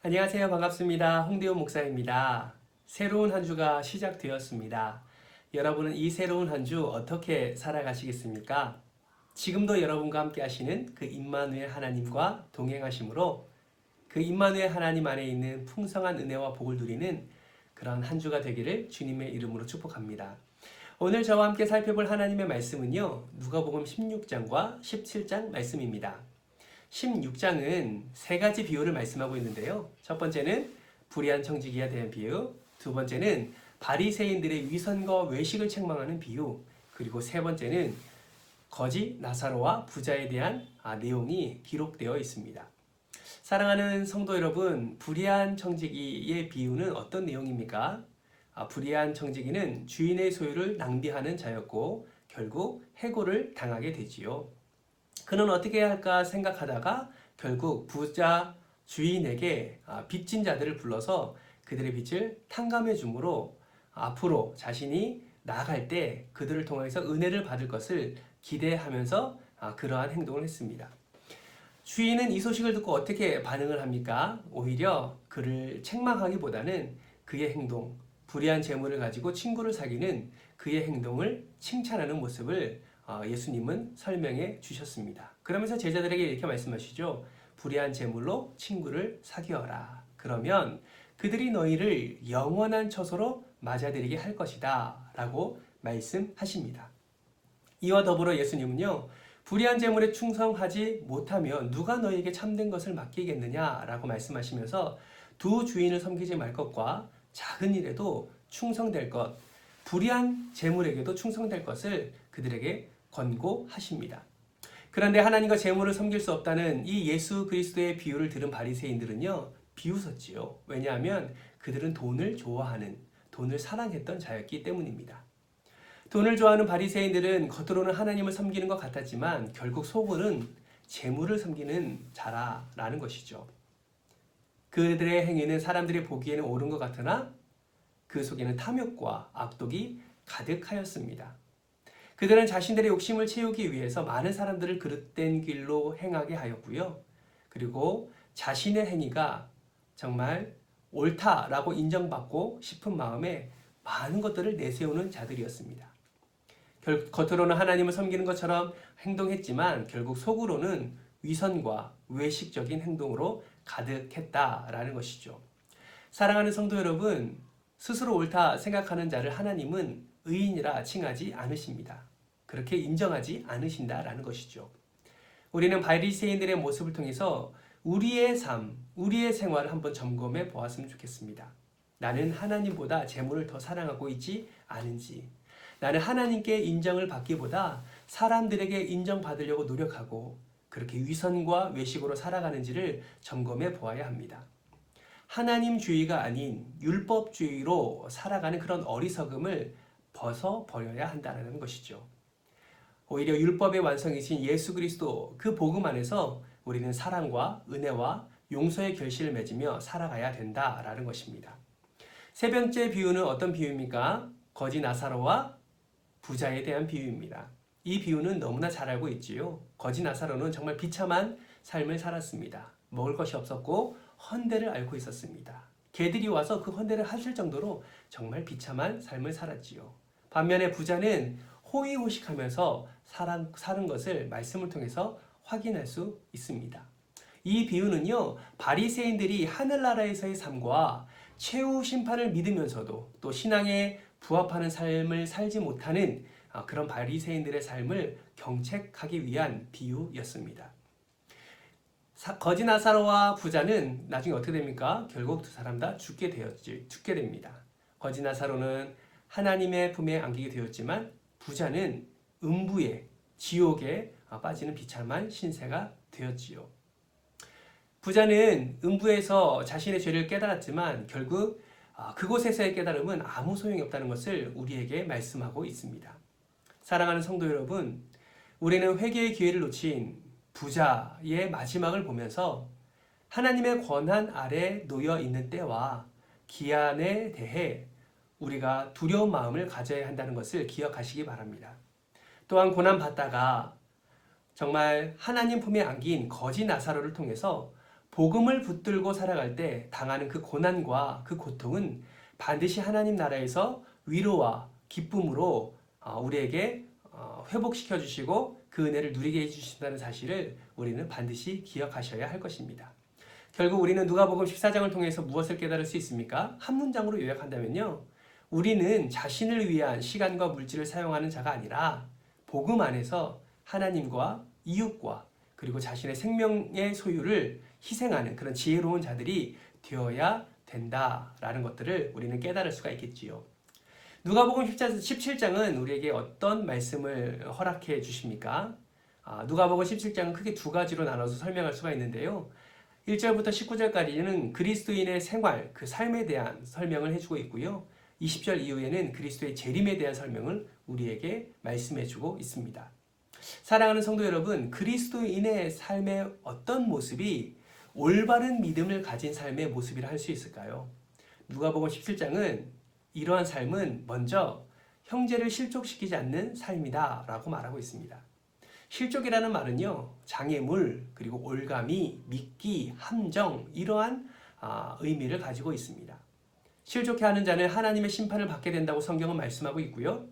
안녕하세요. 반갑습니다. 홍대호 목사입니다. 새로운 한 주가 시작되었습니다. 여러분은 이 새로운 한 주 어떻게 살아가시겠습니까? 지금도 여러분과 함께 하시는 그 임마누엘 하나님과 동행하심으로 그 임마누엘 하나님 안에 있는 풍성한 은혜와 복을 누리는 그런 한 주가 되기를 주님의 이름으로 축복합니다. 오늘 저와 함께 살펴볼 하나님의 말씀은요. 누가복음 16장과 17장 말씀입니다. 16장은 세 가지 비유를 말씀하고 있는데요. 첫 번째는 불의한 청지기에 대한 비유, 두 번째는 바리새인들의 위선과 외식을 책망하는 비유, 그리고 세 번째는 거지 나사로와 부자에 대한 내용이 기록되어 있습니다. 사랑하는 성도 여러분, 불의한 청지기의 비유는 어떤 내용입니까? 불의한 청지기는 주인의 소유를 낭비하는 자였고 결국 해고를 당하게 되지요. 그는 어떻게 해야 할까 생각하다가 결국 부자 주인에게 빚진 자들을 불러서 그들의 빚을 탕감해 주므로 앞으로 자신이 나아갈 때 그들을 통해서 은혜를 받을 것을 기대하면서 그러한 행동을 했습니다. 주인은 이 소식을 듣고 어떻게 반응을 합니까? 오히려 그를 책망하기보다는 그의 행동, 불의한 재물을 가지고 친구를 사귀는 그의 행동을 칭찬하는 모습을 예수님은 설명해 주셨습니다. 그러면서 제자들에게 이렇게 말씀하시죠. 불의한 재물로 친구를 사귀어라. 그러면 그들이 너희를 영원한 처소로 맞아들이게 할 것이다. 라고 말씀하십니다. 이와 더불어 예수님은요. 불의한 재물에 충성하지 못하면 누가 너희에게 참된 것을 맡기겠느냐? 라고 말씀하시면서 두 주인을 섬기지 말 것과 작은 일에도 충성될 것, 불의한 재물에게도 충성될 것을 그들에게 권고하십니다. 그런데 하나님과 재물을 섬길 수 없다는 이 예수 그리스도의 비유를 들은 바리새인들은요 비웃었지요. 왜냐하면 그들은 돈을 좋아하는, 돈을 사랑했던 자였기 때문입니다. 돈을 좋아하는 바리새인들은 겉으로는 하나님을 섬기는 것 같았지만 결국 속으로는 재물을 섬기는 자라라는 것이죠. 그들의 행위는 사람들이 보기에는 옳은 것 같으나 그 속에는 탐욕과 악독이 가득하였습니다. 그들은 자신들의 욕심을 채우기 위해서 많은 사람들을 그릇된 길로 행하게 하였고요. 그리고 자신의 행위가 정말 옳다라고 인정받고 싶은 마음에 많은 것들을 내세우는 자들이었습니다. 겉으로는 하나님을 섬기는 것처럼 행동했지만 결국 속으로는 위선과 외식적인 행동으로 가득했다라는 것이죠. 사랑하는 성도 여러분, 스스로 옳다 생각하는 자를 하나님은 의인이라 칭하지 않으십니다. 그렇게 인정하지 않으신다라는 것이죠. 우리는 바리새인들의 모습을 통해서 우리의 삶, 우리의 생활을 한번 점검해 보았으면 좋겠습니다. 나는 하나님보다 재물을 더 사랑하고 있지 않은지, 나는 하나님께 인정을 받기보다 사람들에게 인정받으려고 노력하고 그렇게 위선과 외식으로 살아가는지를 점검해 보아야 합니다. 하나님주의가 아닌 율법주의로 살아가는 그런 어리석음을 벗어버려야 한다는 것이죠. 오히려 율법의 완성이신 예수 그리스도 그 복음 안에서 우리는 사랑과 은혜와 용서의 결실을 맺으며 살아가야 된다라는 것입니다. 세 번째 비유는 어떤 비유입니까? 거지 나사로와 부자에 대한 비유입니다. 이 비유는 너무나 잘 알고 있지요. 거지 나사로는 정말 비참한 삶을 살았습니다. 먹을 것이 없었고 헌대를 앓고 있었습니다. 개들이 와서 그 헌대를 하실 정도로 정말 비참한 삶을 살았지요. 반면에 부자는 호의호식하면서 사는 것을 말씀을 통해서 확인할 수 있습니다. 이 비유는요, 바리새인들이 하늘나라에서의 삶과 최후 심판을 믿으면서도 또 신앙에 부합하는 삶을 살지 못하는 그런 바리새인들의 삶을 경책하기 위한 비유였습니다. 거지 나사로와 부자는 나중에 어떻게 됩니까? 결국 두 사람 다 죽게 됩니다. 거지 나사로는 하나님의 품에 안기게 되었지만 부자는 음부에, 지옥에 빠지는 비참한 신세가 되었지요. 부자는 음부에서 자신의 죄를 깨달았지만 결국 그곳에서의 깨달음은 아무 소용이 없다는 것을 우리에게 말씀하고 있습니다. 사랑하는 성도 여러분, 우리는 회개의 기회를 놓친 부자의 마지막을 보면서 하나님의 권한 아래 놓여 있는 때와 기한에 대해 우리가 두려운 마음을 가져야 한다는 것을 기억하시기 바랍니다. 또한 고난받다가 정말 하나님 품에 안긴 거지 나사로를 통해서 복음을 붙들고 살아갈 때 당하는 그 고난과 그 고통은 반드시 하나님 나라에서 위로와 기쁨으로 우리에게 회복시켜 주시고 그 은혜를 누리게 해주신다는 사실을 우리는 반드시 기억하셔야 할 것입니다. 결국 우리는 누가복음 14장을 통해서 무엇을 깨달을 수 있습니까? 한 문장으로 요약한다면요. 우리는 자신을 위한 시간과 물질을 사용하는 자가 아니라 복음 안에서 하나님과 이웃과 그리고 자신의 생명의 소유를 희생하는 그런 지혜로운 자들이 되어야 된다라는 것들을 우리는 깨달을 수가 있겠지요. 누가복음 17장은 우리에게 어떤 말씀을 허락해 주십니까? 누가복음 17장은 크게 두 가지로 나눠서 설명할 수가 있는데요. 1절부터 19절까지는 그리스도인의 생활, 그 삶에 대한 설명을 해주고 있고요. 20절 이후에는 그리스도의 재림에 대한 설명을 우리에게 말씀해주고 있습니다. 사랑하는 성도 여러분, 그리스도인의 삶의 어떤 모습이 올바른 믿음을 가진 삶의 모습이라 할 수 있을까요? 누가복음 17장은 이러한 삶은 먼저 형제를 실족시키지 않는 삶이다 라고 말하고 있습니다. 실족이라는 말은요, 장애물, 그리고 올가미, 미끼, 함정 이러한 의미를 가지고 있습니다. 실족해 하는 자는 하나님의 심판을 받게 된다고 성경은 말씀하고 있고요.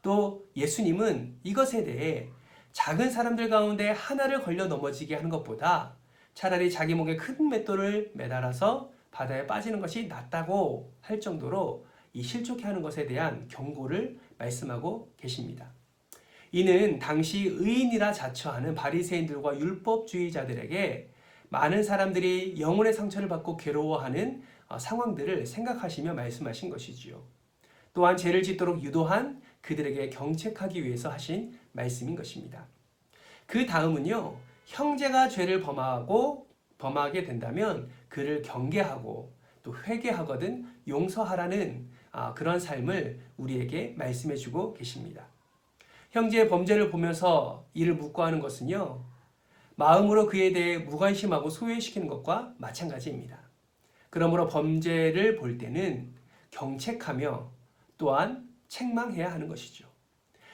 또 예수님은 이것에 대해 작은 사람들 가운데 하나를 걸려 넘어지게 하는 것보다 차라리 자기 목에 큰 맷돌을 매달아서 바다에 빠지는 것이 낫다고 할 정도로 이 실족해 하는 것에 대한 경고를 말씀하고 계십니다. 이는 당시 의인이라 자처하는 바리새인들과 율법주의자들에게 많은 사람들이 영혼의 상처를 받고 괴로워하는 상황들을 생각하시며 말씀하신 것이지요. 또한 죄를 짓도록 유도한 그들에게 경책하기 위해서 하신 말씀인 것입니다. 그 다음은요, 형제가 죄를 범하게 된다면 그를 경계하고 또 회개하거든 용서하라는 그런 삶을 우리에게 말씀해주고 계십니다. 형제의 범죄를 보면서 이를 묵과하는 것은요, 마음으로 그에 대해 무관심하고 소외시키는 것과 마찬가지입니다. 그러므로 범죄를 볼 때는 경책하며 또한 책망해야 하는 것이죠.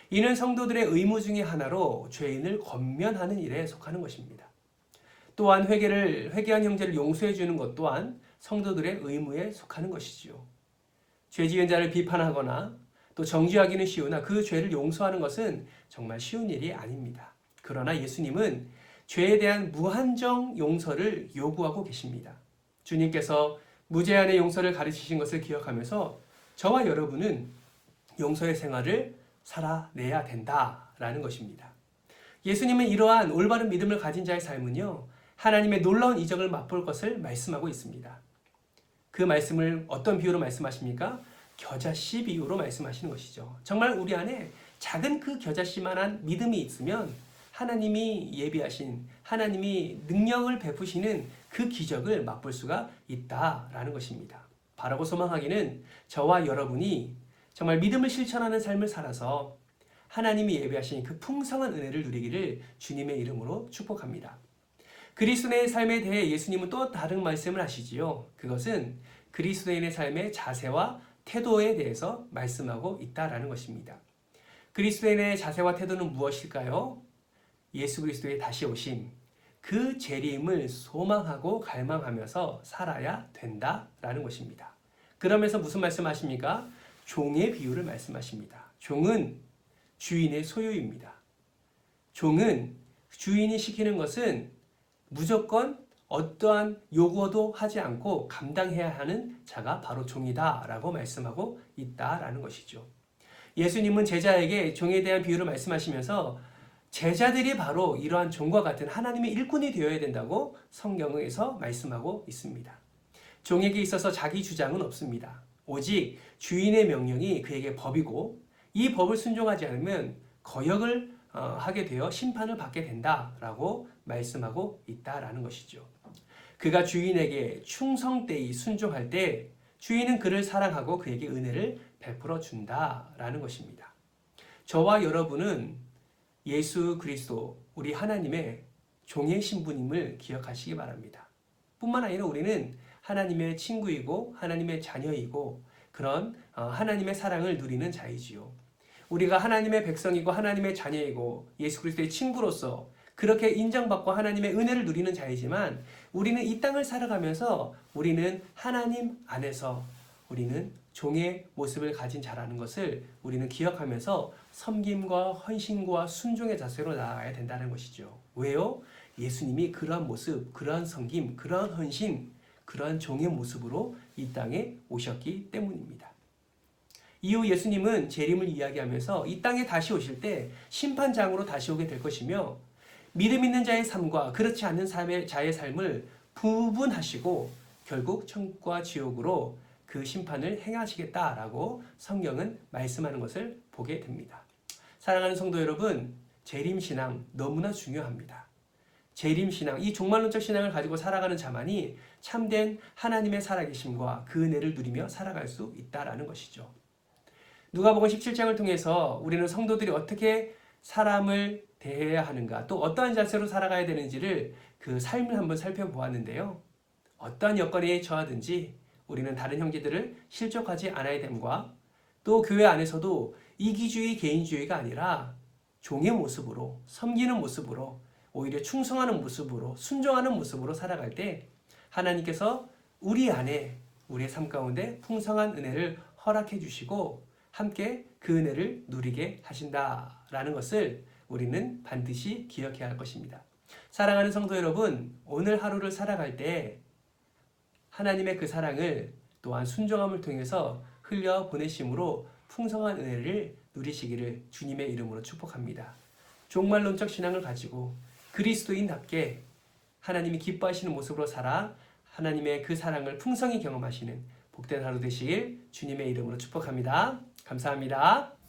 이는 성도들의 의무 중에 하나로 죄인을 권면하는 일에 속하는 것입니다. 또한 회개한 형제를 용서해 주는 것 또한 성도들의 의무에 속하는 것이지요. 죄 지은 자를 비판하거나 또 정죄하기는 쉬우나 그 죄를 용서하는 것은 정말 쉬운 일이 아닙니다. 그러나 예수님은 죄에 대한 무한정 용서를 요구하고 계십니다. 주님께서 무제한의 용서를 가르치신 것을 기억하면서 저와 여러분은 용서의 생활을 살아내야 된다라는 것입니다. 예수님은 이러한 올바른 믿음을 가진 자의 삶은요, 하나님의 놀라운 이적을 맛볼 것을 말씀하고 있습니다. 그 말씀을 어떤 비유로 말씀하십니까? 겨자씨 비유로 말씀하시는 것이죠. 정말 우리 안에 작은 그 겨자씨만한 믿음이 있으면 하나님이 예비하신, 하나님이 능력을 베푸시는 그 기적을 맛볼 수가 있다라는 것입니다. 바라고 소망하기는 저와 여러분이 정말 믿음을 실천하는 삶을 살아서 하나님이 예비하신 그 풍성한 은혜를 누리기를 주님의 이름으로 축복합니다. 그리스도인의 삶에 대해 예수님은 또 다른 말씀을 하시지요. 그것은 그리스도인의 삶의 자세와 태도에 대해서 말씀하고 있다라는 것입니다. 그리스도인의 자세와 태도는 무엇일까요? 예수 그리스도의 다시 오심, 그 재림을 소망하고 갈망하면서 살아야 된다라는 것입니다. 그러면서 무슨 말씀하십니까? 종의 비유를 말씀하십니다. 종은 주인의 소유입니다. 종은 주인이 시키는 것은 무조건 어떠한 요구도 하지 않고 감당해야 하는 자가 바로 종이다라고 말씀하고 있다라는 것이죠. 예수님은 제자에게 종에 대한 비유를 말씀하시면서 제자들이 바로 이러한 종과 같은 하나님의 일꾼이 되어야 된다고 성경에서 말씀하고 있습니다. 종에게 있어서 자기 주장은 없습니다. 오직 주인의 명령이 그에게 법이고 이 법을 순종하지 않으면 거역을 하게 되어 심판을 받게 된다라고 말씀하고 있다라는 것이죠. 그가 주인에게 충성되이 순종할 때 주인은 그를 사랑하고 그에게 은혜를 베풀어 준다라는 것입니다. 저와 여러분은 예수 그리스도 우리 하나님의 종의 신분임을 기억하시기 바랍니다. 뿐만 아니라 우리는 하나님의 친구이고 하나님의 자녀이고 그런 하나님의 사랑을 누리는 자이지요. 우리가 하나님의 백성이고 하나님의 자녀이고 예수 그리스도의 친구로서 그렇게 인정받고 하나님의 은혜를 누리는 자이지만 우리는 이 땅을 살아가면서 우리는 하나님 안에서 우리는 종의 모습을 가진 자라는 것을 우리는 기억하면서 섬김과 헌신과 순종의 자세로 나아가야 된다는 것이죠. 왜요? 예수님이 그러한 모습, 그러한 섬김, 그러한 헌신, 그러한 종의 모습으로 이 땅에 오셨기 때문입니다. 이후 예수님은 재림을 이야기하면서 이 땅에 다시 오실 때 심판장으로 다시 오게 될 것이며 믿음 있는 자의 삶과 그렇지 않는 자의 삶을 구분하시고 결국 천국과 지옥으로 그 심판을 행하시겠다라고 성경은 말씀하는 것을 보게 됩니다. 사랑하는 성도 여러분, 재림신앙 너무나 중요합니다. 재림신앙, 이 종말론적 신앙을 가지고 살아가는 자만이 참된 하나님의 살아계심과 그 은혜를 누리며 살아갈 수 있다라는 것이죠. 누가복음 17장을 통해서 우리는 성도들이 어떻게 사람을 대해야 하는가, 또 어떠한 자세로 살아가야 되는지를 그 삶을 한번 살펴보았는데요. 어떠한 여건에 처하든지 우리는 다른 형제들을 실족하지 않아야 됨과 또 교회 안에서도 이기주의, 개인주의가 아니라 종의 모습으로, 섬기는 모습으로, 오히려 충성하는 모습으로, 순종하는 모습으로 살아갈 때 하나님께서 우리 안에, 우리의 삶 가운데 풍성한 은혜를 허락해 주시고 함께 그 은혜를 누리게 하신다라는 것을 우리는 반드시 기억해야 할 것입니다. 사랑하는 성도 여러분, 오늘 하루를 살아갈 때 하나님의 그 사랑을 또한 순종함을 통해서 흘려 보내심으로 풍성한 은혜를 누리시기를 주님의 이름으로 축복합니다. 종말론적 신앙을 가지고 그리스도인답게 하나님이 기뻐하시는 모습으로 살아 하나님의 그 사랑을 풍성히 경험하시는 복된 하루 되시길 주님의 이름으로 축복합니다. 감사합니다.